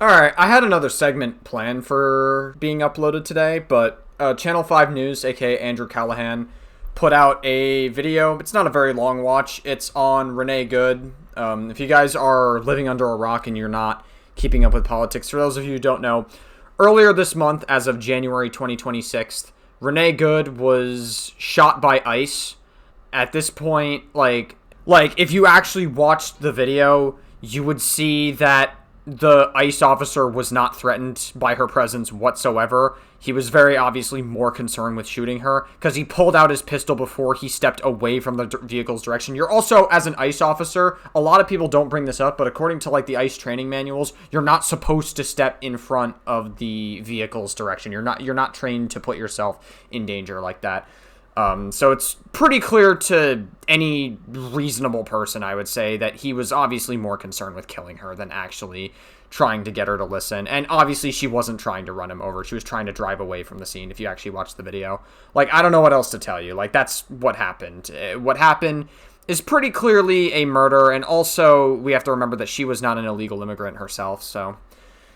Alright, I had another segment planned for being uploaded today, but Channel 5 News, aka Andrew Callahan, put out a video. It's not a very long watch. It's on Renee Good. If you guys are living under a rock and you're not keeping up with politics, for those of you who don't know, earlier this month, as of January 2026, Renee Good was shot by ICE. At this point, if you actually watched the video, you would see that the ICE officer was not threatened by her presence whatsoever. He was very obviously more concerned with shooting her because he pulled out his pistol before he stepped away from the vehicle's direction. You're also, as an ICE officer, a lot of people don't bring this up, but according to the ICE training manuals, you're not supposed to step in front of the vehicle's direction. You're not trained to put yourself in danger like that. So it's pretty clear to any reasonable person, I would say, that he was obviously more concerned with killing her than actually trying to get her to listen. And obviously she wasn't trying to run him over. She was trying to drive away from the scene, if you actually watch the video. I don't know what else to tell you. That's what happened. What happened is pretty clearly a murder, and also we have to remember that she was not an illegal immigrant herself, so...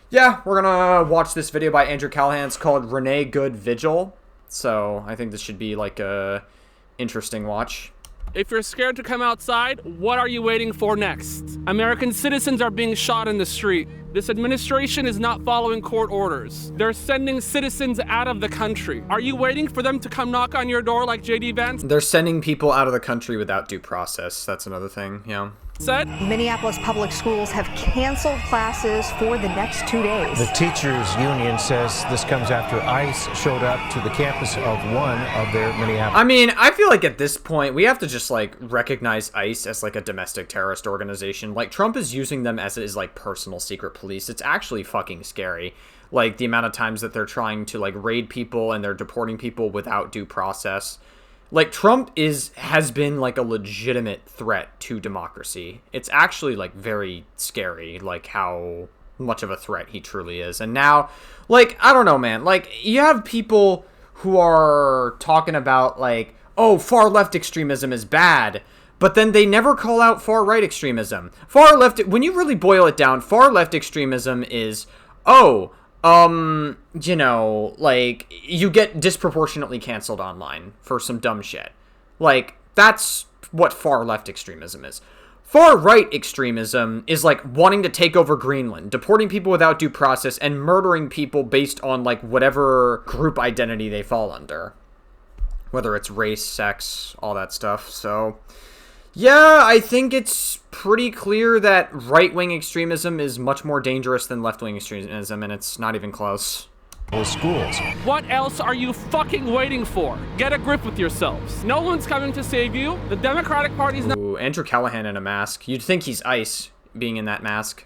Yeah, we're gonna watch this video by Andrew Callahan. It's called Renee Good Vigil. So I think this should be a interesting watch. If you're scared to come outside, what are you waiting for next? American citizens are being shot in the street. This administration is not following court orders. They're sending citizens out of the country. Are you waiting for them to come knock on your door like J.D. Vance? They're sending people out of the country without due process. That's another thing, yeah. Said. Minneapolis public schools have canceled classes for the next 2 days. The teachers union says this comes after ICE showed up to the campus of one of their Minneapolis. I mean, I feel like at this point we have to just recognize ICE as a domestic terrorist organization. Trump is using them as his personal secret police. It's actually fucking scary. The amount of times that they're trying to raid people and they're deporting people without due process. Trump has been a legitimate threat to democracy. It's actually very scary how much of a threat he truly is. And now I don't know, man. You have people who are talking about oh, far left extremism is bad, but then they never call out far right extremism. Far left, when you really boil it down, far left extremism is, oh, you get disproportionately canceled online for some dumb shit. That's what far left extremism is. Far right extremism is wanting to take over Greenland, deporting people without due process, and murdering people based on whatever group identity they fall under. Whether it's race, sex, all that stuff. So, yeah, I think it's pretty clear that right-wing extremism is much more dangerous than left-wing extremism, and it's not even close. Schools. What else are you fucking waiting for? Get a grip with yourselves. No one's coming to save you. The Democratic Party's not Ooh, Andrew Callahan in a mask. You'd think he's ICE being in that mask.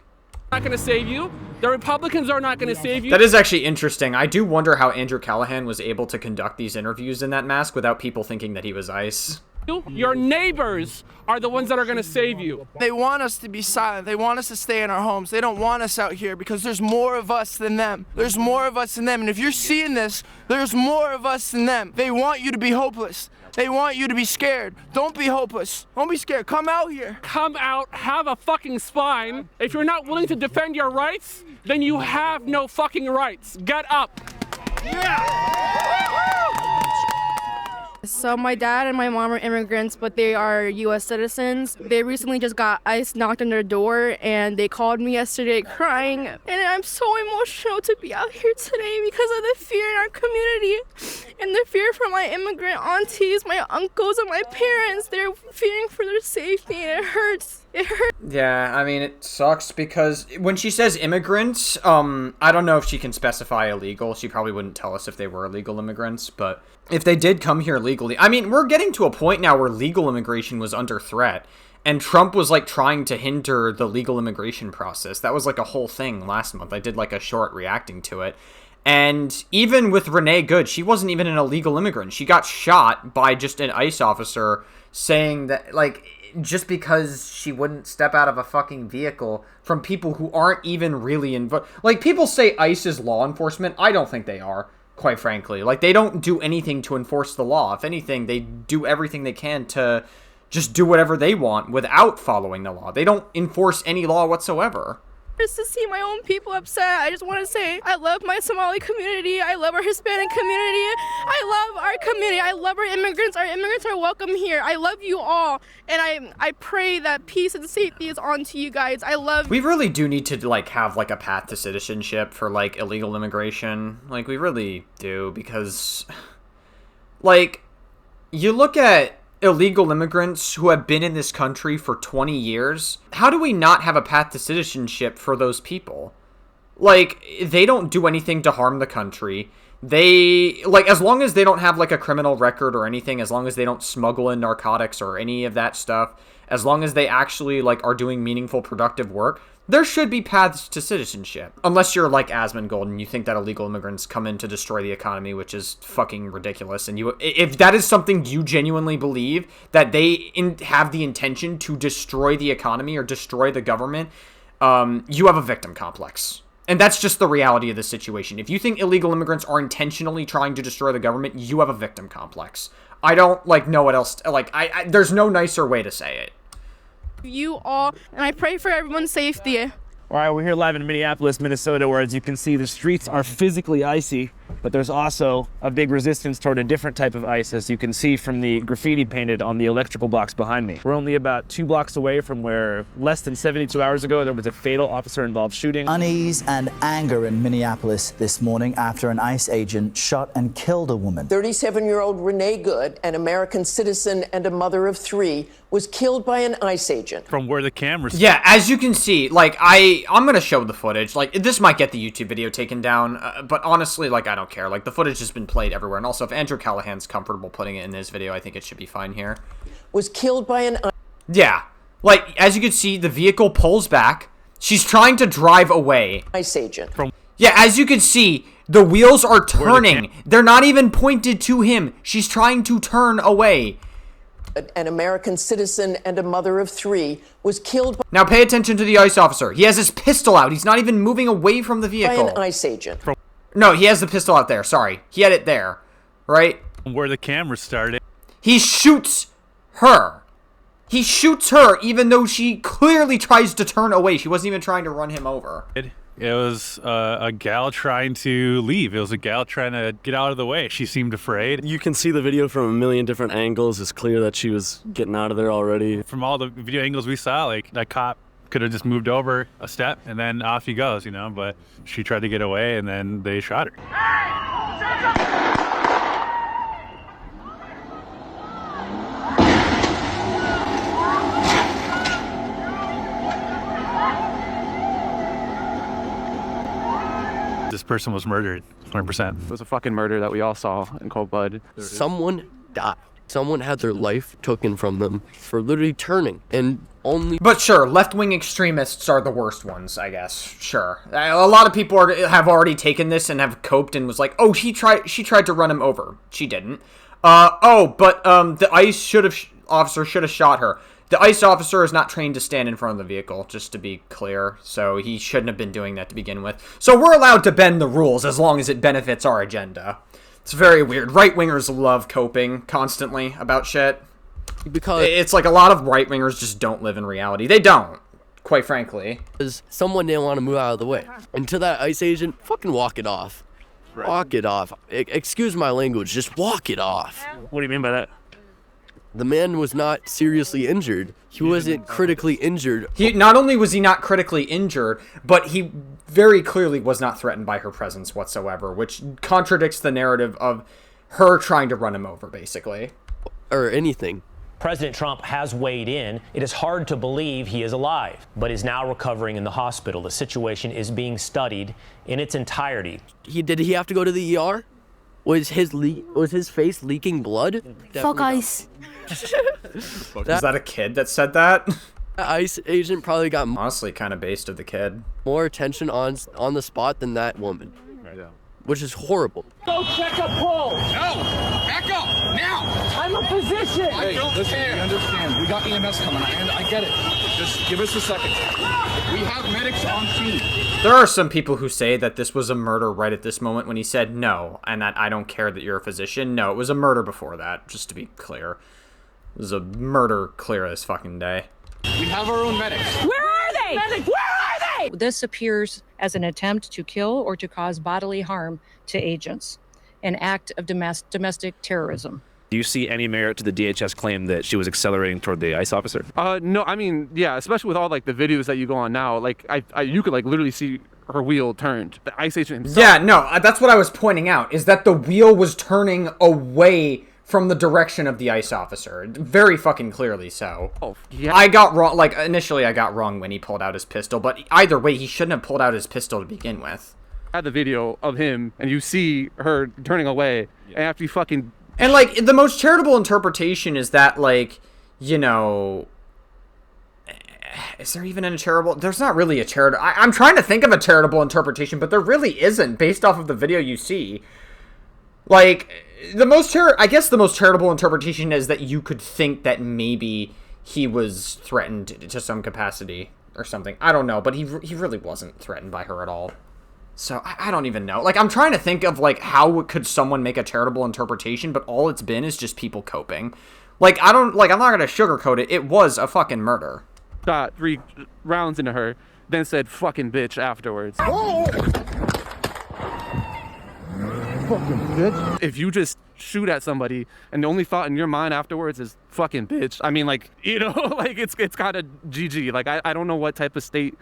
going to save you. The Republicans are not going to save you. That is actually interesting. I do wonder how Andrew Callahan was able to conduct these interviews in that mask without people thinking that he was ICE. Your neighbors are the ones that are going to save you. They want us to be silent. They want us to stay in our homes. They don't want us out here because there's more of us than them. There's more of us than them. And if you're seeing this, there's more of us than them. They want you to be hopeless. They want you to be scared. Don't be hopeless. Don't be scared. Come out here. Come out, have a fucking spine. If you're not willing to defend your rights, then you have no fucking rights. Get up. So my dad and my mom are immigrants, but they are U.S. citizens. They recently just got ICE knocked on their door, and they called me yesterday crying. And I'm so emotional to be out here today because of the fear in our community and the fear for my immigrant aunties, my uncles, and my parents. They're fearing for their safety, and it hurts. It hurts. Yeah, I mean, it sucks because when she says immigrants, I don't know if she can specify illegal. She probably wouldn't tell us if they were illegal immigrants, but if they did come here legally, I mean, we're getting to a point now where legal immigration was under threat, and Trump was trying to hinder the legal immigration process. That was a whole thing last month. I did a short reacting to it. And even with Renee Good, she wasn't even an illegal immigrant. She got shot by just an ICE officer saying that, just because she wouldn't step out of a fucking vehicle from people who aren't even really involved. People say ICE is law enforcement. I don't think they are, quite frankly. They don't do anything to enforce the law. If anything, they do everything they can to just do whatever they want without following the law. They don't enforce any law whatsoever. Just to see my own people upset, I just want to say I love my Somali community. I love our Hispanic community. I love our community. I love our immigrants. Our immigrants are welcome here. I love you all, and I pray that peace and safety is on to you guys. I love. We really do need to like have like a path to citizenship for like illegal immigration. Like we really do, because like you look at illegal immigrants who have been in this country for 20 years. How do we not have a path to citizenship for those people? Like, they don't do anything to harm the country. They, like, as long as they don't have, like, a criminal record or anything, as long as they don't smuggle in narcotics or any of that stuff, as long as they actually, like, are doing meaningful, productive work, there should be paths to citizenship. Unless you're like Asmongold and you think that illegal immigrants come in to destroy the economy, which is fucking ridiculous. And if that is something you genuinely believe, that they have the intention to destroy the economy or destroy the government, you have a victim complex. And that's just the reality of the situation. If you think illegal immigrants are intentionally trying to destroy the government, you have a victim complex. I don't, like, know what else, like, there's no nicer way to say it. You all, and I pray for everyone's safety. All right, we're here live in Minneapolis, Minnesota, where, as you can see, the streets are physically icy, but there's also a big resistance toward a different type of ice, as you can see from the graffiti painted on the electrical box behind me. We're only about 2 blocks away from where less than 72 hours ago there was a fatal officer-involved shooting. Unease and anger in Minneapolis this morning after an ICE agent shot and killed a woman. 37-year-old Renee Good, an American citizen and a mother of 3, was killed by an ICE agent. From where the cameras... Yeah, as you can see, like, I'm gonna show the footage. Like, this might get the YouTube video taken down, but honestly, like, I don't care. Like, the footage has been played everywhere. And also, if Andrew Callahan's comfortable putting it in his video, I think it should be fine here. Was killed by an... Yeah. Like, as you can see, the vehicle pulls back. She's trying to drive away. ICE agent. Yeah, as you can see, the wheels are turning. They're not even pointed to him. She's trying to turn away. An American citizen and a mother of 3 was killed by... Now pay attention to the ICE officer. He has his pistol out. He's not even moving away from the vehicle. By an ICE agent. No, he has the pistol out there. Sorry. He had it there. Right? Where the camera started. He shoots her. He shoots her even though she clearly tries to turn away. She wasn't even trying to run him over. It was a gal trying to leave. It was a gal trying to get out of the way. She seemed afraid. You can see the video from a million different angles. It's clear that she was getting out of there already. From all the video angles we saw, like, that cop could have just moved over a step and then off he goes, you know, but she tried to get away and then they shot her. This person was murdered, 100%. It was a fucking murder that we all saw in cold blood. Someone died. Someone had their life taken from them for literally turning and only... But sure, left-wing extremists are the worst ones, I guess. Sure. A lot of people have already taken this and have coped and was like, oh, she tried to run him over. She didn't. The ICE officer should have shot her. The ICE officer is not trained to stand in front of the vehicle, just to be clear, so he shouldn't have been doing that to begin with. So we're allowed to bend the rules as long as it benefits our agenda. It's very weird. Right-wingers love coping constantly about shit. Because it's like a lot of right-wingers just don't live in reality. They don't, quite frankly. Because someone didn't want to move out of the way. And to that ICE agent, fucking walk it off. Right. Walk it off. Excuse my language, just walk it off. What do you mean by that? The man was not seriously injured. He wasn't critically injured. Not only was he not critically injured, but he very clearly was not threatened by her presence whatsoever, which contradicts the narrative of her trying to run him over, basically. Or anything. President Trump has weighed in. It is hard to believe he is alive, but is now recovering in the hospital. The situation is being studied in its entirety. Did he have to go to the ER? Was his face leaking blood? Fuck ICE. Is that a kid that said that? The ICE agent probably got honestly kind of based of the kid. More attention on the spot than that woman. Right. Yeah. Which is horrible. Go check a pole. No, back up now. I'm a physician. Hey, listen, we understand. We got EMS coming. I get it. Just give us a second. We have medics on scene. There are some people who say that this was a murder right at this moment when he said no, and that I don't care that you're a physician. No, it was a murder before that, just to be clear. It was a murder clear as fucking day. We have our own medics. Where are they? Medics. Where are they? This appears as an attempt to kill or to cause bodily harm to agents, an act of domestic terrorism. Do you see any merit to the DHS claim that she was accelerating toward the ICE officer? No, I mean, yeah, especially with all like the videos that you go on now, like you could like literally see her wheel turned. The ICE agent himself. Yeah, no, that's what I was pointing out, is that the wheel was turning away from the direction of the ICE officer. Very fucking clearly so. Oh, yeah. I got wrong, like, initially I got wrong when he pulled out his pistol, but either way, he shouldn't have pulled out his pistol to begin with. I had the video of him, and you see her turning away, and after you fucking... And, like, the most charitable interpretation is that, like, you know... Is there even a charitable... There's not really a charitable... I'm trying to think of a charitable interpretation, but there really isn't, based off of the video you see. Like, I guess the most charitable interpretation is that you could think that maybe he was threatened to some capacity or something. I don't know, but he really wasn't threatened by her at all. So, I don't even know. Like, I'm trying to think of, like, how could someone make a charitable interpretation, but all it's been is just people coping. Like, I'm not gonna sugarcoat it. It was a fucking murder. Shot 3 rounds into her, then said fucking bitch afterwards. Oh! Fucking bitch. If you just shoot at somebody and the only thought in your mind afterwards is fucking bitch, I mean, like, you know, like it's kind of GG. Like, I don't know what type of state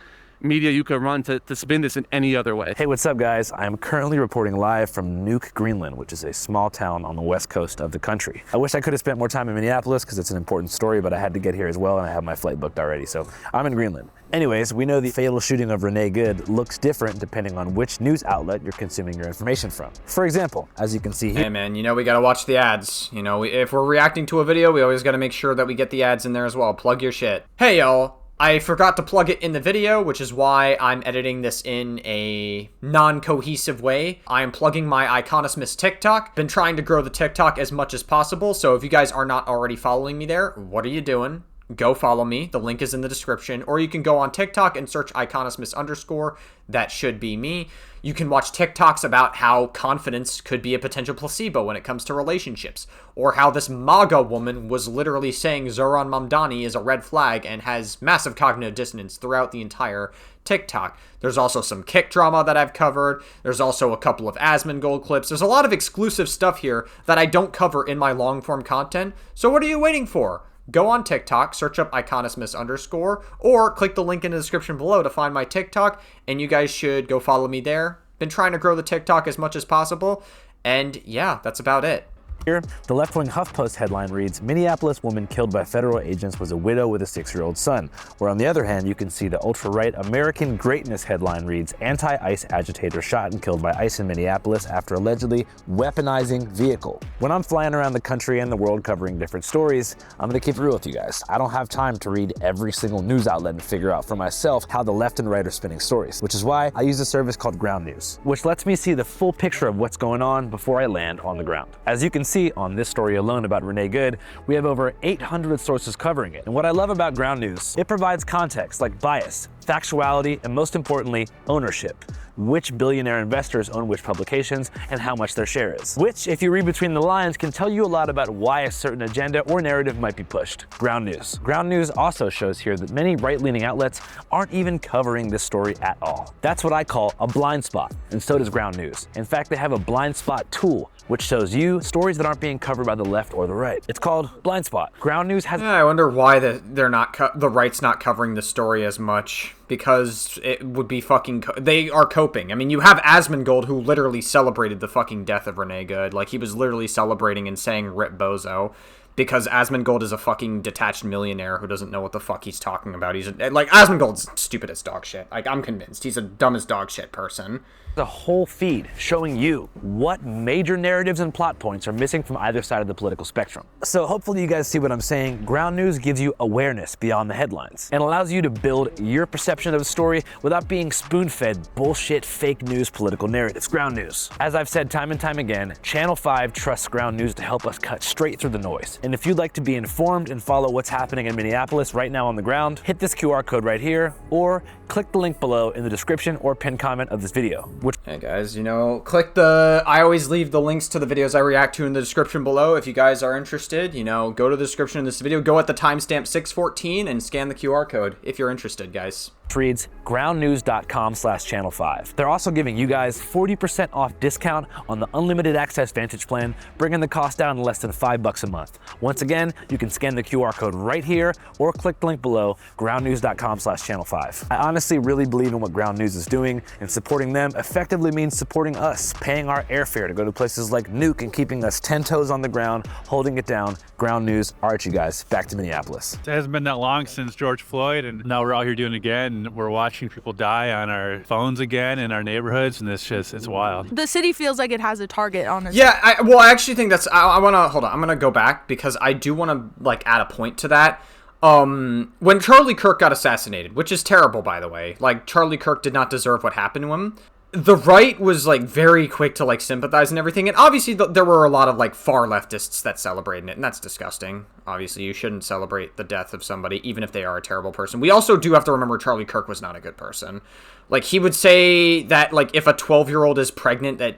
media you could run to spin this in any other way. Hey, what's up, guys? I'm currently reporting live from Nuuk, Greenland, which is a small town on the west coast of the country. I wish I could have spent more time in Minneapolis because it's an important story, but I had to get here as well, and I have my flight booked already, so I'm in Greenland. Anyways, we know the fatal shooting of Renee Good looks different depending on which news outlet you're consuming your information from. For example, as you can see here... Hey man, you know we gotta watch the ads. You know, if we're reacting to a video, we always gotta make sure that we get the ads in there as well. Plug your shit. Hey y'all. I forgot to plug it in the video, which is why I'm editing this in a non-cohesive way. I am plugging my Iconismus TikTok. Been trying to grow the TikTok as much as possible, so if you guys are not already following me there, what are you doing? Go follow me. The link is in the description. Or you can go on TikTok and search Iconismus_. That should be me. You can watch TikToks about how confidence could be a potential placebo when it comes to relationships. Or how this MAGA woman was literally saying Zohran Mamdani is a red flag and has massive cognitive dissonance throughout the entire TikTok. There's also some kick drama that I've covered. There's also a couple of Asmongold clips. There's a lot of exclusive stuff here that I don't cover in my long form content. So what are you waiting for? Go on TikTok, search up Iconismus_, or click the link in the description below to find my TikTok, and you guys should go follow me there. Been trying to grow the TikTok as much as possible, and yeah, that's about it. Here, the left-wing HuffPost headline reads, Minneapolis woman killed by federal agents was a widow with a 6-year-old son. Where on the other hand, you can see the ultra-right American Greatness headline reads, anti-ICE agitator shot and killed by ICE in Minneapolis after allegedly weaponizing vehicle. When I'm flying around the country and the world covering different stories, I'm gonna keep it real with you guys. I don't have time to read every single news outlet and figure out for myself how the left and right are spinning stories, which is why I use a service called Ground News, which lets me see the full picture of what's going on before I land on the ground. As you can see on this story alone about Renee Good, we have over 800 sources covering it. And what I love about Ground News, it provides context like bias, factuality, and most importantly, ownership. Which billionaire investors own which publications and how much their share is. Which, if you read between the lines, can tell you a lot about why a certain agenda or narrative might be pushed. Ground News. Ground News also shows here that many right-leaning outlets aren't even covering this story at all. That's what I call a blind spot, and so does Ground News. In fact, they have a blind spot tool which shows you stories that aren't being covered by the left or the right. It's called Blind Spot. Ground News has... Yeah, I wonder why the right's not covering the story as much. Because it would be fucking... They are coping. I mean, you have Asmongold, who literally celebrated the fucking death of Renee Good. Like, he was literally celebrating and saying rip bozo. Because Asmongold is a fucking detached millionaire who doesn't know what the fuck he's talking about. He's like, Asmongold's stupid as dog shit. Like, I'm convinced. He's a dumb as dog shit person. The whole feed showing you what major narratives and plot points are missing from either side of the political spectrum. So hopefully you guys see what I'm saying. Ground News gives you awareness beyond the headlines and allows you to build your perception of the story without being spoon-fed bullshit fake news political narratives. Ground News. As I've said time and time again, Channel 5 trusts Ground News to help us cut straight through the noise. And if you'd like to be informed and follow what's happening in Minneapolis right now on the ground, hit this QR code right here or click the link below in the description or pinned comment of this video. Hey guys, you know, click the... I always leave the links to the videos I react to in the description below. If you guys are interested, you know, go to the description of this video, go at the timestamp 6:14 and scan the QR code if you're interested, guys. reads groundnews.com/channel5. They're also giving you guys 40% off discount on the unlimited access Vantage plan, bringing the cost down to less than $5 a month. Once again, you can scan the QR code right here or click the link below, groundnews.com/channel5. I honestly really believe in what Ground News is doing, and supporting them effectively means supporting us, paying our airfare to go to places like Nuke and keeping us 10 toes on the ground, holding it down. Ground News. All right, you guys, back to Minneapolis. It hasn't been that long since George Floyd, and now we're out here doing it again, and we're watching people die on our phones again in our neighborhoods, and it's wild. The city feels like it has a target on its Yeah, I actually think that's, I want to, hold on, I'm going to go back because I do want to, like, add a point to that. When Charlie Kirk got assassinated, which is terrible, by the way, like, Charlie Kirk did not deserve what happened to him. The right was, like, very quick to, like, sympathize and everything, and obviously there were a lot of, like, far leftists that celebrated it, and that's disgusting. Obviously, you shouldn't celebrate the death of somebody, even if they are a terrible person. We also do have to remember Charlie Kirk was not a good person. Like, he would say that, like, if a 12-year-old is pregnant, that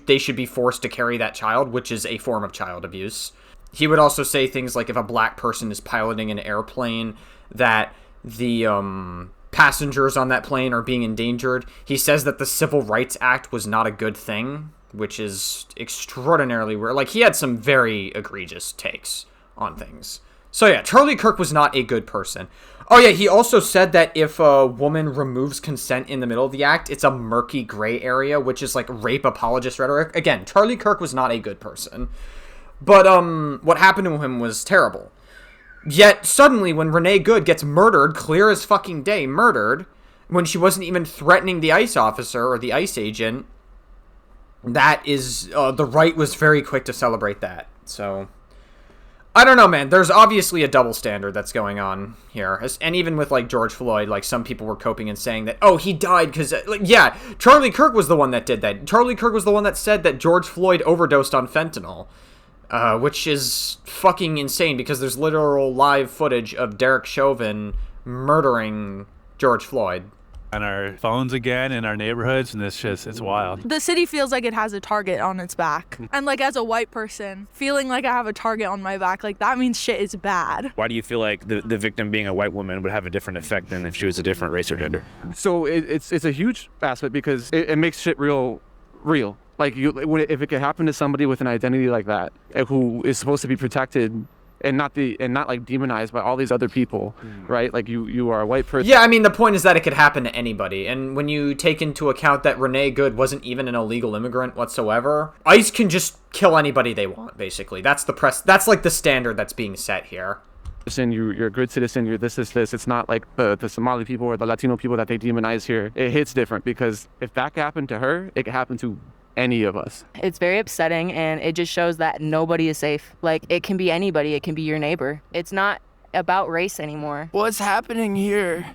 they should be forced to carry that child, which is a form of child abuse. He would also say things like if a black person is piloting an airplane, that the, passengers on that plane are being endangered. He says that the Civil Rights Act was not a good thing, which is extraordinarily weird. Like, he had some very egregious takes on things. So yeah, Charlie Kirk was not a good person. Oh yeah, he also said that if a woman removes consent in the middle of the act, it's a murky gray area, which is like rape apologist rhetoric. Again, Charlie Kirk was not a good person. But what happened to him was terrible. Yet, suddenly, when Renee Good gets murdered, clear as fucking day, murdered, when she wasn't even threatening the ICE officer or the ICE agent, that is, the right was very quick to celebrate that. So, I don't know, man. There's obviously a double standard that's going on here. And even with, like, George Floyd, like, some people were coping and saying that, oh, he died because, like, yeah, Charlie Kirk was the one that did that. Charlie Kirk was the one that said that George Floyd overdosed on fentanyl. Which is fucking insane because there's literal live footage of Derek Chauvin murdering George Floyd. On our phones again in our neighborhoods, and it's wild. The city feels like it has a target on its back. And, like, as a white person, feeling like I have a target on my back, like, that means shit is bad. Why do you feel like the victim being a white woman would have a different effect than if she was a different race or gender? So it's a huge aspect because it makes shit real. Like, if it could happen to somebody with an identity like that, who is supposed to be protected and not like demonized by all these other people, right? Like, you are a white person. Yeah, I mean, the point is that it could happen to anybody. And when you take into account that Renee Good wasn't even an illegal immigrant whatsoever, ICE can just kill anybody they want, basically. That's like the standard that's being set here. You're a good citizen, you're this. It's not like the Somali people or the Latino people that they demonize here. It hits different because if that could happen to her, it could happen to any of us. It's very upsetting, and it just shows that nobody is safe. Like, it can be anybody, it can be your neighbor. It's not about race anymore. What's happening here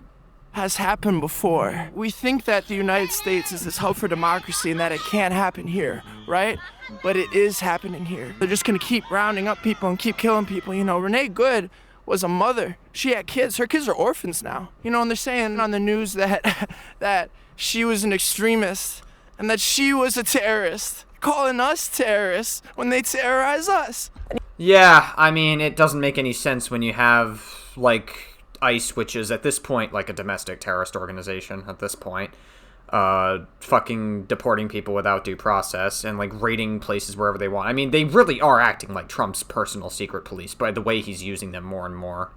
has happened before. We think that the United States is this hub for democracy and that it can't happen here, right? But it is happening here. They're just gonna keep rounding up people and keep killing people. You know, Renee Good was a mother. She had kids. Her kids are orphans now. You know, and they're saying on the news that that she was an extremist and that she was a terrorist, calling us terrorists when they terrorize us. Yeah, I mean, it doesn't make any sense when you have, like, ICE, which is at this point like a domestic terrorist organization at this point, fucking deporting people without due process and, like, raiding places wherever they want. I mean, they really are acting like Trump's personal secret police by the way he's using them more and more.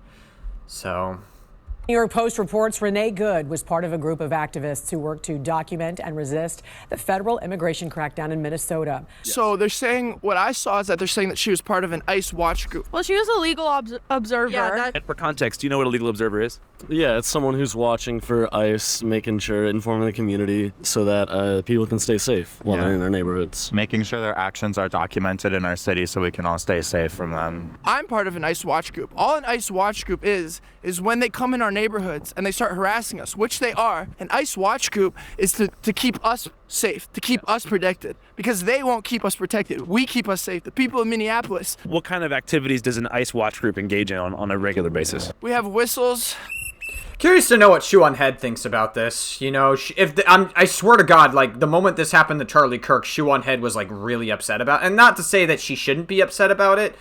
So... New York Post reports Renee Good was part of a group of activists who worked to document and resist the federal immigration crackdown in Minnesota. So they're saying, what I saw is that they're saying that she was part of an ICE watch group. Well, she was a legal observer. Yeah, and for context, do you know what a legal observer is? Yeah, it's someone who's watching for ICE, making sure, informing the community so that people can stay safe while they're in their neighborhoods. Making sure their actions are documented in our city so we can all stay safe from them. I'm part of an ICE watch group. All an ICE watch group is when they come in our neighborhoods and they start harassing us, which they are. An ICE watch group is to keep us safe, to keep us protected, because they won't keep us protected. We keep us safe. The people of Minneapolis. What kind of activities does an ICE watch group engage in on a regular basis? We have whistles. Curious to know what Shoe on Head thinks about this. You know, I swear to God, like, the moment this happened to Charlie Kirk, Shoe on Head was, like, really upset about it. And not to say that she shouldn't be upset about it,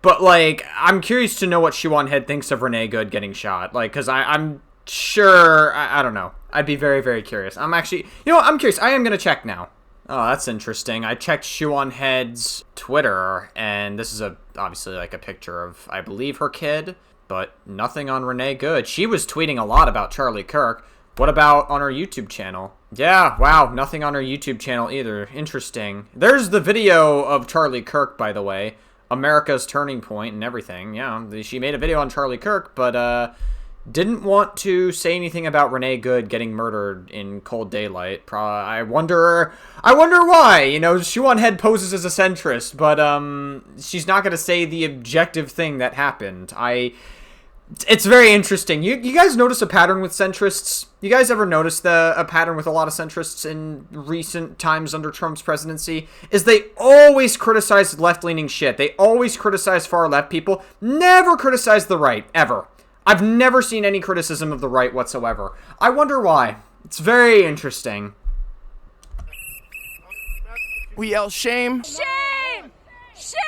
but, like, I'm curious to know what Shoe on Head thinks of Renee Good getting shot. Like, because I'm sure, I don't know. I'd be very, very curious. I'm actually, I'm curious. I am going to check now. Oh, that's interesting. I checked Shoe Head's Twitter, and this is obviously like a picture of, I believe, her kid, but nothing on Renee Good. She was tweeting a lot about Charlie Kirk. What about on her YouTube channel? Yeah, wow, nothing on her YouTube channel either. Interesting. There's the video of Charlie Kirk, by the way. America's Turning Point and everything. Yeah, she made a video on Charlie Kirk, but didn't want to say anything about Renee Good getting murdered in cold daylight. I wonder why. Shoe Head poses as a centrist, but she's not going to say the objective thing that happened. It's very interesting. You guys notice a pattern with centrists? You guys ever notice a pattern with a lot of centrists in recent times under Trump's presidency? Is they always criticize left-leaning shit. They always criticize far-left people. Never criticize the right, ever. I've never seen any criticism of the right whatsoever. I wonder why. It's very interesting. We yell shame. Shame! Shame!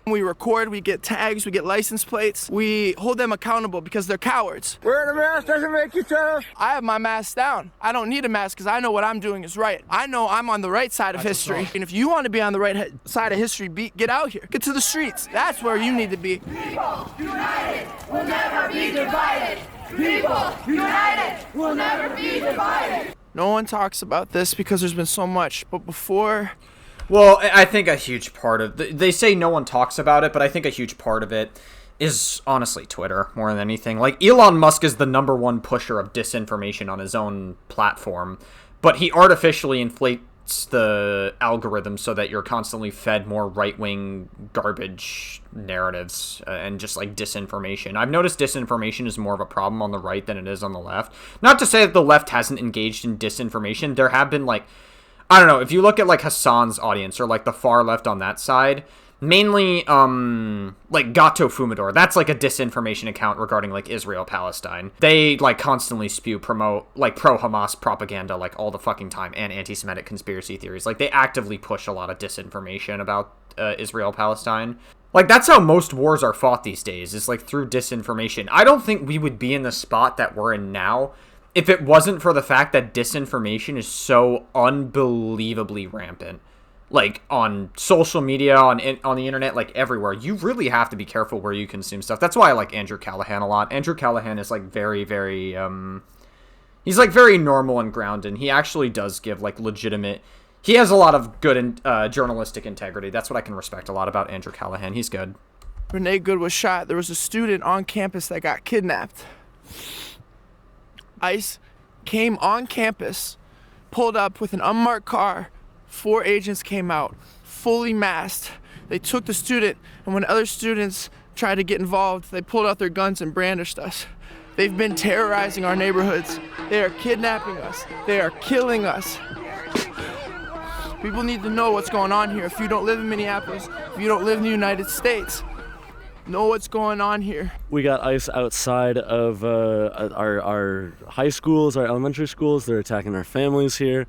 We record, we get tags, we get license plates. We hold them accountable because they're cowards. Wearing a mask doesn't make you tough. I have my mask down. I don't need a mask because I know what I'm doing is right. I know I'm on the right side of history. And if you want to be on the right side of history, get out here. Get to the streets. That's where you need to be. People united will never be divided. People united will never be divided. No one talks about this because there's been so much, but before... Well, I think a huge part of... They say no one talks about it, but I think a huge part of it is honestly Twitter more than anything. Like, Elon Musk is the #1 pusher of disinformation on his own platform, but he artificially inflates the algorithm so that you're constantly fed more right-wing garbage narratives and just like disinformation. I've noticed disinformation is more of a problem on the right than it is on the left. Not to say that the left hasn't engaged in disinformation. There have been like... I don't know, if you look at, like, Hassan's audience, or, like, the far left on that side, mainly, like, Gato Fumador, that's, like, a disinformation account regarding, like, Israel-Palestine. They, like, constantly promote, like, pro-Hamas propaganda, like, all the fucking time, and anti-Semitic conspiracy theories. Like, they actively push a lot of disinformation about Israel-Palestine. Like, that's how most wars are fought these days, is, like, through disinformation. I don't think we would be in the spot that we're in now if it wasn't for the fact that disinformation is so unbelievably rampant, like on social media, on the internet, like everywhere. You really have to be careful where you consume stuff. That's why I like Andrew Callahan a lot. Andrew Callahan is like very, very, he's like very normal and grounded. He actually does give like legitimate, he has a lot of good journalistic integrity. That's what I can respect a lot about Andrew Callahan. He's good. Renee Good was shot. There was a student on campus that got kidnapped. ICE came on campus, pulled up with an unmarked car. 4 agents came out, fully masked. They took the student, and when other students tried to get involved, they pulled out their guns and brandished us. They've been terrorizing our neighborhoods. They are kidnapping us. They are killing us. People need to know what's going on here. If you don't live in Minneapolis, if you don't live in the United States, know what's going on here. We got ICE outside of our high schools, our elementary schools. They're attacking our families here.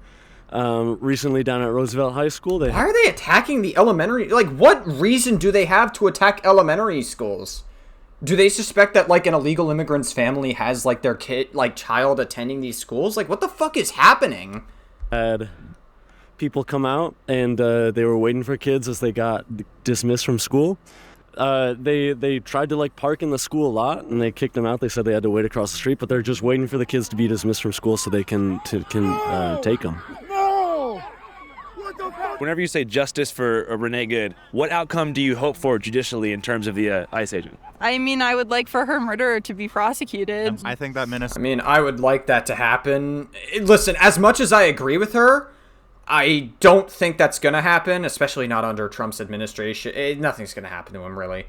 Recently down at Roosevelt High School, why are they attacking the elementary? Like, what reason do they have to attack elementary schools? Do they suspect that, like, an illegal immigrant's family has, like, their child attending these schools? Like, what the fuck is happening? Had people come out, and they were waiting for kids as they got dismissed from school. They tried to like park in the school lot and they kicked them out. They said they had to wait across the street, but they're just waiting for the kids to be dismissed from school so they can take them. Whenever you say justice for Renee Good, what outcome do you hope for judicially in terms of the ICE agent? I mean, I would like for her murderer to be prosecuted. I think that I mean, I would like that to happen. Listen, as much as I agree with her, I don't think that's going to happen, especially not under Trump's administration. Nothing's going to happen to him, really.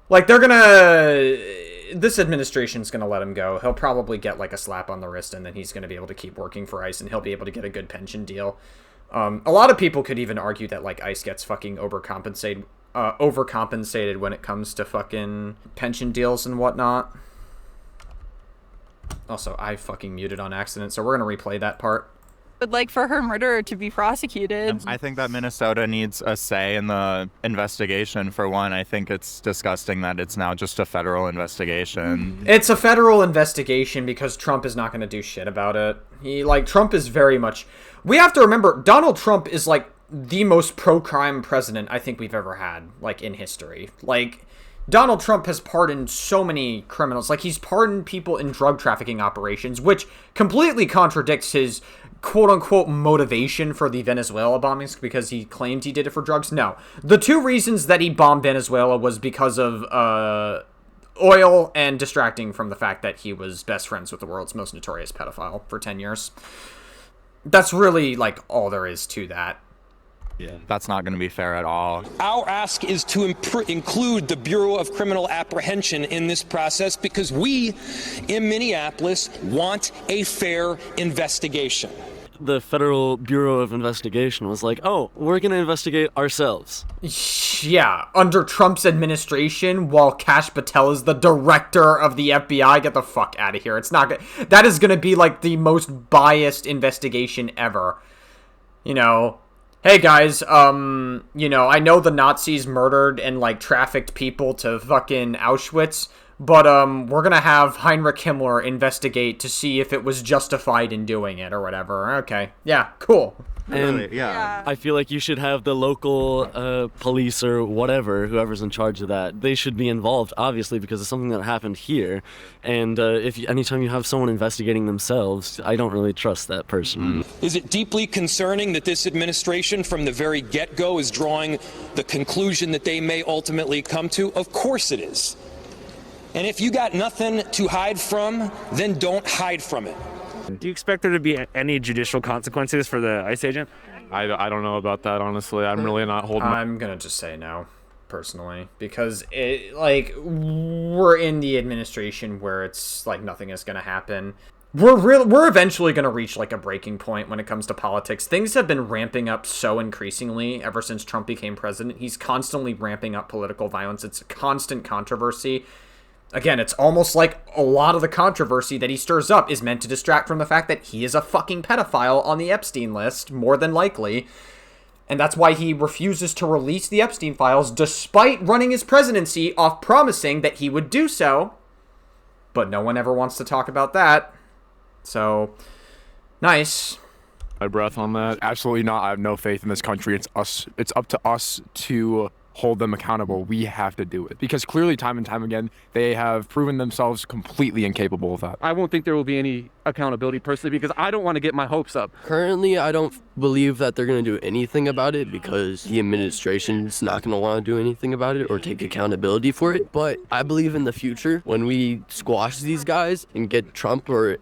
Like, this administration's going to let him go. He'll probably get, like, a slap on the wrist, and then he's going to be able to keep working for ICE, and he'll be able to get a good pension deal. A lot of people could even argue that, like, ICE gets fucking overcompensated when it comes to fucking pension deals and whatnot. Also, I fucking muted on accident, so we're going to replay that part. Would like for her murderer to be prosecuted. I think that Minnesota needs a say in the investigation. For one, I think it's disgusting that it's now just a federal investigation. It's a federal investigation because Trump is not going to do shit about it. Trump is very much... We have to remember, Donald Trump is, the most pro-crime president I think we've ever had, in history. Donald Trump has pardoned so many criminals. He's pardoned people in drug trafficking operations, which completely contradicts his quote-unquote motivation for the Venezuela bombings because he claimed he did it for drugs. No. The two reasons that he bombed Venezuela was because of oil and distracting from the fact that he was best friends with the world's most notorious pedophile for 10 years. That's really, all there is to that. Yeah, that's not going to be fair at all. Our ask is to include the Bureau of Criminal Apprehension in this process because we in Minneapolis want a fair investigation. The Federal Bureau of Investigation was like, oh, we're going to investigate ourselves. Yeah, under Trump's administration, while Kash Patel is the director of the FBI. Get the fuck out of here. It's not good. That is going to be the most biased investigation ever. Hey guys, I know the Nazis murdered and, trafficked people to fucking Auschwitz, but, we're gonna have Heinrich Himmler investigate to see if it was justified in doing it or whatever. Okay. Yeah, cool. And I feel like you should have the local police or whatever, whoever's in charge of that. They should be involved, obviously, because it's something that happened here. And anytime you have someone investigating themselves, I don't really trust that person. Is it deeply concerning that this administration from the very get-go is drawing the conclusion that they may ultimately come to? Of course it is. And if you got nothing to hide from, then don't hide from it. Do you expect there to be any judicial consequences for the ICE agent? I don't know about that, honestly. I'm really not holding... I'm gonna just say no, personally. Because, we're in the administration where it's, nothing is gonna happen. We're eventually gonna reach, a breaking point when it comes to politics. Things have been ramping up so increasingly ever since Trump became president. He's constantly ramping up political violence. It's a constant controversy. Again, it's almost like a lot of the controversy that he stirs up is meant to distract from the fact that he is a fucking pedophile on the Epstein list, more than likely. And that's why he refuses to release the Epstein files, despite running his presidency off promising that he would do so. But no one ever wants to talk about that. So, nice. My breath on that. Absolutely not. I have no faith in this country. It's up to us to hold them accountable. We have to do it because clearly time and time again they have proven themselves completely incapable of that. I won't think there will be any accountability personally because I don't want to get my hopes up. Currently, I don't believe that they're going to do anything about it because the administration's not going to want to do anything about it or take accountability for it. But I believe in the future when we squash these guys and get Trump or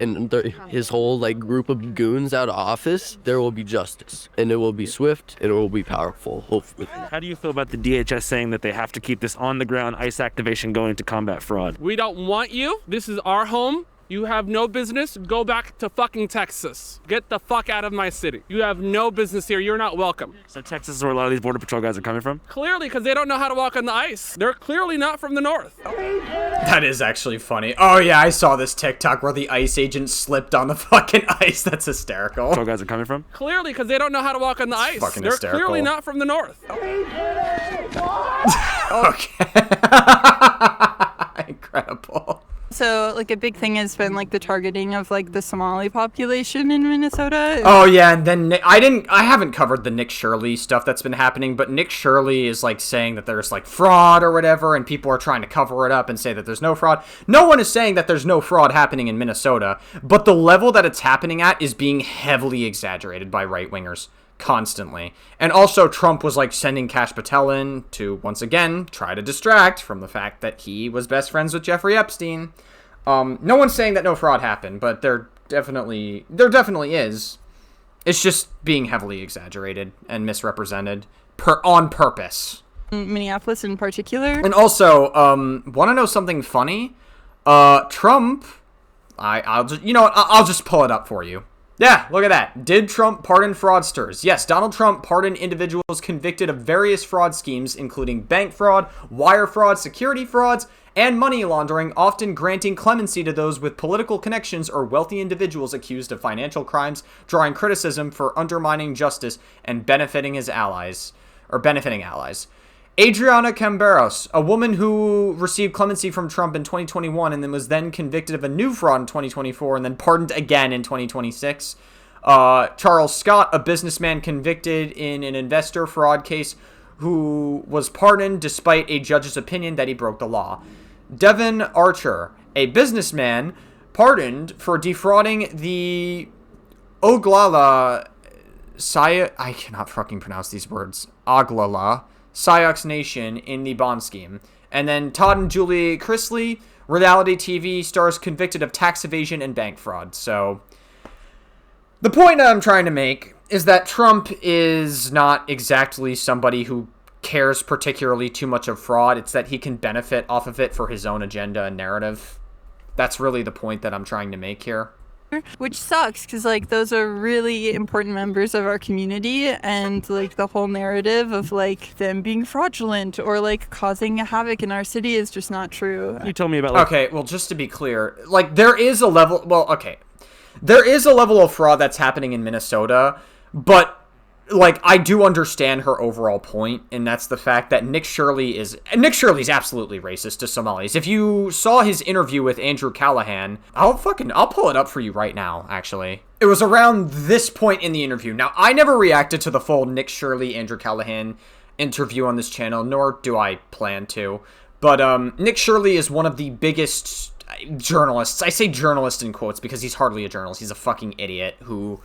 his whole group of goons out of office, there will be justice and it will be swift and it will be powerful, hopefully. How do you feel about the DHS saying that they have to keep this on-the-ground ICE activation going to combat fraud? We don't want you. This is our home. You have no business. Go back to fucking Texas. Get the fuck out of my city. You have no business here. You're not welcome. So Texas is where a lot of these Border Patrol guys are coming from? Clearly, because they don't know how to walk on the ice. They're clearly not from the north. That is actually funny. Oh yeah, I saw this TikTok where the ICE agent slipped on the fucking ice. That's hysterical. Patrol guys are coming from? Clearly, because they don't know how to walk on the ice. Fucking They're hysterical. clearly not from the north. Okay. Incredible. So, a big thing has been, the targeting of, the Somali population in Minnesota. Oh, yeah, and then I haven't covered the Nick Shirley stuff that's been happening, but Nick Shirley is, saying that there's, fraud or whatever, and people are trying to cover it up and say that there's no fraud. No one is saying that there's no fraud happening in Minnesota, but the level that it's happening at is being heavily exaggerated by right-wingers. Constantly. And also Trump was sending Kash Patel in to once again try to distract from the fact that he was best friends with Jeffrey Epstein. No one's saying that no fraud happened, but there definitely is. It's just being heavily exaggerated and misrepresented on purpose. Minneapolis in particular. And also, want to know something funny? Trump, I'll just pull it up for you. Yeah, look at that. Did Trump pardon fraudsters? Yes, Donald Trump pardoned individuals convicted of various fraud schemes, including bank fraud, wire fraud, security frauds, and money laundering, often granting clemency to those with political connections or wealthy individuals accused of financial crimes, drawing criticism for undermining justice and benefiting allies. Adriana Camberos, a woman who received clemency from Trump in 2021 and then was then convicted of a new fraud in 2024 and then pardoned again in 2026. Charles Scott, a businessman convicted in an investor fraud case who was pardoned despite a judge's opinion that he broke the law. Devin Archer, a businessman, pardoned for defrauding the Oglala I cannot fucking pronounce these words. Oglala Sioux Nation in the bond scheme. And then Todd and Julie Chrisley, reality TV stars convicted of tax evasion and bank fraud. So the point I'm trying to make is that Trump is not exactly somebody who cares particularly too much of fraud. It's that he can benefit off of it for his own agenda and narrative. That's really the point that I'm trying to make here. Which sucks, because, like, those are really important members of our community, and, like, the whole narrative of, like, them being fraudulent or, like, causing havoc in our city is just not true. You told me about, like... Okay, well, just to be clear, like, there is a level... Well, okay. There is a level of fraud that's happening in Minnesota, but... Like, I do understand her overall point, and that's the fact that Nick Shirley's absolutely racist to Somalis. If you saw his interview with Andrew Callahan, I'll pull it up for you right now, actually. It was around this point in the interview. Now, I never reacted to the full Nick Shirley, Andrew Callahan interview on this channel, nor do I plan to. But, Nick Shirley is one of the biggest journalists. I say journalist in quotes because he's hardly a journalist. He's a fucking idiot who...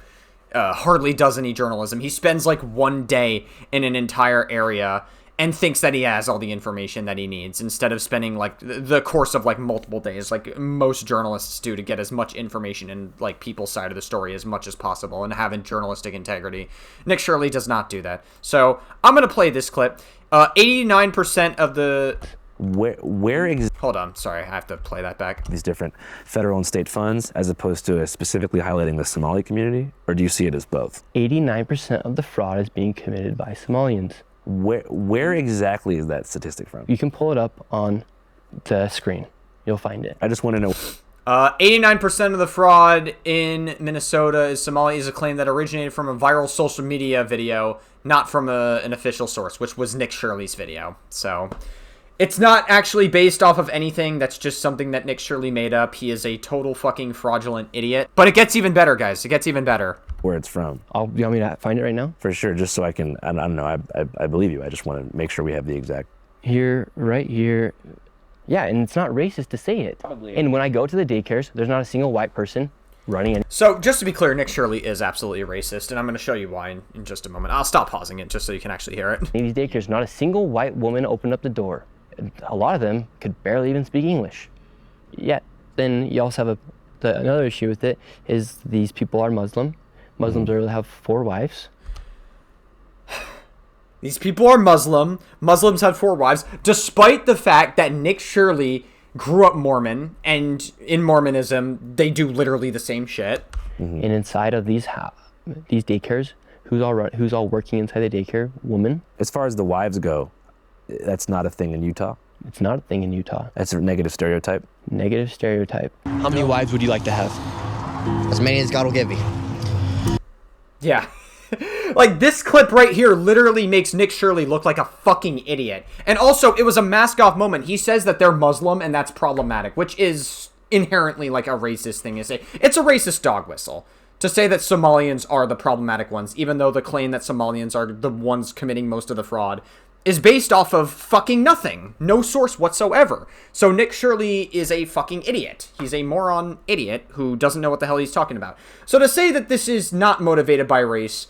hardly does any journalism. He spends like one day in an entire area and thinks that he has all the information that he needs instead of spending like the course of like multiple days like most journalists do to get as much information in like people's side of the story as much as possible and having journalistic integrity. Nick Shirley does not do that. So I'm going to play this clip. 89% of the... Hold on, sorry, I have to play that back. These different federal and state funds as opposed to specifically highlighting the Somali community, or do you see it as both? 89% of the fraud is being committed by Somalians. Where exactly is that statistic from? You can pull it up on the screen. You'll find it. I just want to know. 89% of the fraud in Minnesota is Somali is a claim that originated from a viral social media video, not from an official source, which was Nick Shirley's video. So... It's not actually based off of anything. That's just something that Nick Shirley made up. He is a total fucking fraudulent idiot. But it gets even better, guys. It gets even better. Where it's from. You want me to find it right now? For sure, just so I can, I don't know, I believe you. I just want to make sure we have the exact... Here, right here. Yeah, and it's not racist to say it. Probably. And when I go to the daycares, there's not a single white person running in. So, just to be clear, Nick Shirley is absolutely racist, and I'm going to show you why in just a moment. I'll stop pausing it just so you can actually hear it. In these daycares, not a single white woman opened up the door. A lot of them could barely even speak English. Yet, then you also have another issue with it is these people are Muslim. Muslims have 4 wives. These people are Muslim. Muslims have 4 wives, despite the fact that Nick Shirley grew up Mormon, and in Mormonism, they do literally the same shit. And inside of these daycares, who's all working inside the daycare? Women. As far as the wives go, that's not a thing in Utah? It's not a thing in Utah. That's a negative stereotype? Negative stereotype. How many wives would you like to have? As many as God will give you. Yeah. Like, this clip right here literally makes Nick Shirley look like a fucking idiot. And also, it was a mask-off moment. He says that they're Muslim, and that's problematic, which is inherently, like, a racist thing to say. It's a racist dog whistle to say that Somalians are the problematic ones, even though the claim that Somalians are the ones committing most of the fraud is based off of fucking nothing. No source whatsoever. So Nick Shirley is a fucking idiot. He's a moron idiot who doesn't know what the hell he's talking about. So to say that this is not motivated by race,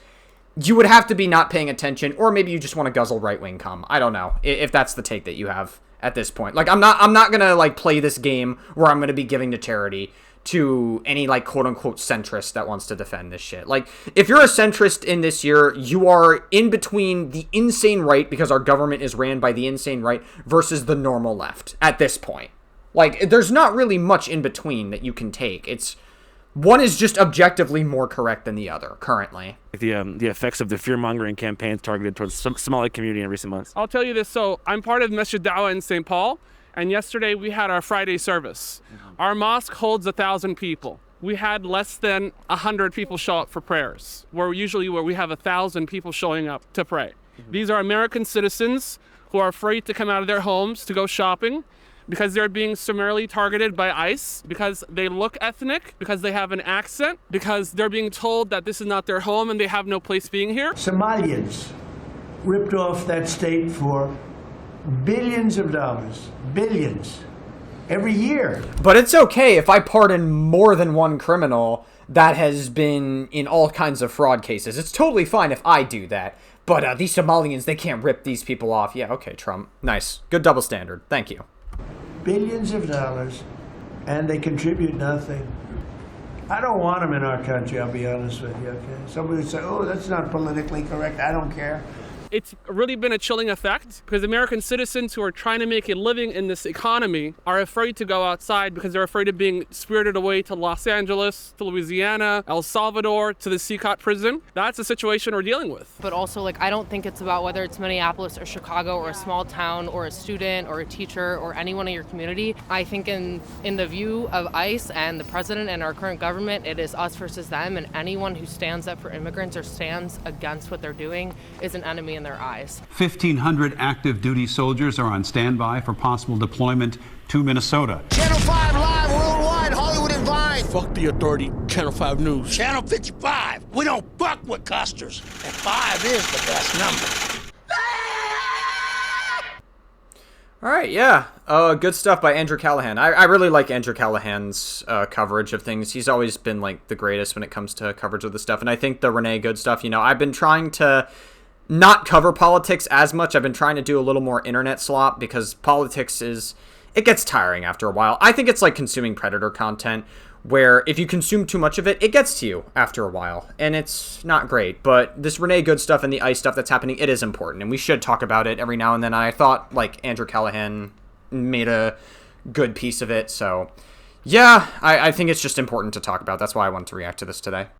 you would have to be not paying attention, or maybe you just want to guzzle right-wing cum. I don't know, if that's the take that you have at this point. Like, I'm not gonna, like, play this game where I'm gonna be giving to charity to any, like, quote-unquote centrist that wants to defend this shit. Like, if you're a centrist in this year, you are in between the insane right, because our government is ran by the insane right, versus the normal left at this point. Like, there's not really much in between that you can take. It's one is just objectively more correct than the other currently. The effects of the fear-mongering campaigns targeted towards the Somali community in recent months. I'll tell you this. So I'm part of Masjid Dawah in St. Paul, and yesterday we had our Friday service. Our mosque holds 1,000 people. We had less than 100 people show up for prayers, where we have 1,000 people showing up to pray. These are American citizens who are afraid to come out of their homes to go shopping because they're being summarily targeted by ICE, because they look ethnic, because they have an accent, because they're being told that this is not their home and they have no place being here. Somalians ripped off that state for billions of dollars, billions, every year. But it's okay if I pardon more than one criminal that has been in all kinds of fraud cases. It's totally fine if I do that. But these Somalians, they can't rip these people off. Yeah, okay, Trump. Nice. Good double standard. Thank you. Billions of dollars, and they contribute nothing. I don't want them in our country, I'll be honest with you, okay? Somebody would say, oh, that's not politically correct. I don't care. It's really been a chilling effect because American citizens who are trying to make a living in this economy are afraid to go outside because they're afraid of being spirited away to Los Angeles, to Louisiana, El Salvador, to the CCOT prison. That's the situation we're dealing with. But also, like, I don't think it's about whether it's Minneapolis or Chicago or a small town or a student or a teacher or anyone in your community. I think in the view of ICE and the president and our current government, it is us versus them, and anyone who stands up for immigrants or stands against what they're doing is an enemy in their eyes. 1,500 active duty soldiers are on standby for possible deployment to Minnesota. Channel 5 Live worldwide, Hollywood and Vine. Fuck the authority, Channel 5 News. Channel 55. We don't fuck with custers. And 5 is the best number. All right, yeah. Good stuff by Andrew Callahan. I really like Andrew Callahan's coverage of things. He's always been, like, the greatest when it comes to coverage of this stuff. And I think the Renee Good stuff, I've been trying to not cover politics as much. I've been trying to do a little more internet slop because politics it gets tiring after a while. I think it's like consuming Predator content where if you consume too much of it, it gets to you after a while and it's not great. But this Renee Good stuff and the ICE stuff that's happening, it is important and we should talk about it every now and then. I thought like Andrew Callahan made a good piece of it. So yeah, I think it's just important to talk about. That's why I wanted to react to this today.